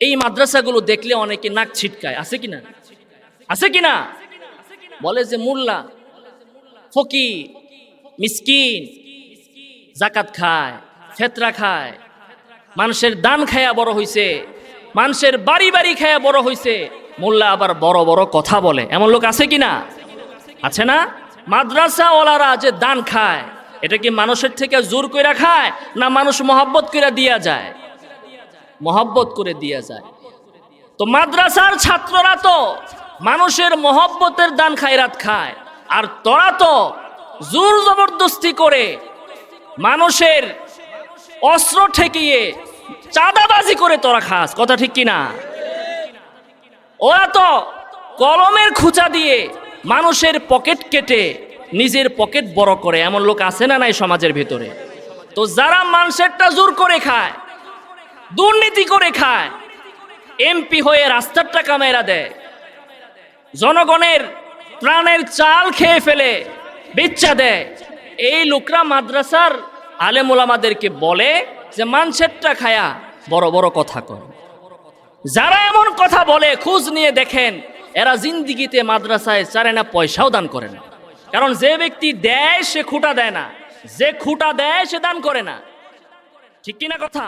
এই মাদ্রাসাগুলো দেখলে অনেকে নাক ছিটকায়, আছে কিনা? আছে কিনা? বলে যে মোল্লা ফকির মিসকিন, জাকাত খায়, ফেতরা খায়, মানুষের দান খায়া বড় হইছে, মানুষের বাড়ি বাড়ি খায়া বড় হইছে, মোল্লা আবার বড় বড় কথা বলে, এমন লোক আছে কিনা? আছে না? মাদ্রাসাওয়ালারা যে দান খায়, এটা কি মানুষের থেকে জোর কইরা খায় না মানুষ মহব্বত কইরা দিয়া যায়? মহব্বত করে দিয়া যায়। তো মাদ্রাসার ছাত্ররা তো মানুষের মহব্বতের দান খায়রাত খায়, আর তোরা তো জোর জবরদস্তি করে মানুষের অস্ত্র ঠেকিয়ে চাঁদাবাজি করে তোরা খাস, কথা ঠিক কিনা? ওরা তো কলমের খুঁচা দিয়ে মানুষের পকেট কেটে নিজের পকেট বড় করে, এমন লোক আছে না নাই সমাজের ভিতরে? তো যারা মানুষেরটা জোর করে খায়, দুর্নীতি করে খায়, এমপি হয়ে রাস্তার টাকা মেরা দেয়, জনগণের প্রাণের চাল খেয়ে ফেলে বেচ্চা দেয়, এই লোকরা মাদ্রাসার আলেম ওলামাদেরকে বলে যে মানুষেরটা খায়া বড় বড় কথা কয়। যারা এমন কথা বলে খোঁজ নিয়ে দেখেন এরা জিন্দিগিতে মাদ্রাসায় চারে না পয়সাও দান করে না। কারণ যে ব্যক্তি দেয় সে খুঁটা দেয় না, যে খুঁটা দেয় সে দান করে না। ঠিক কিনা কথা?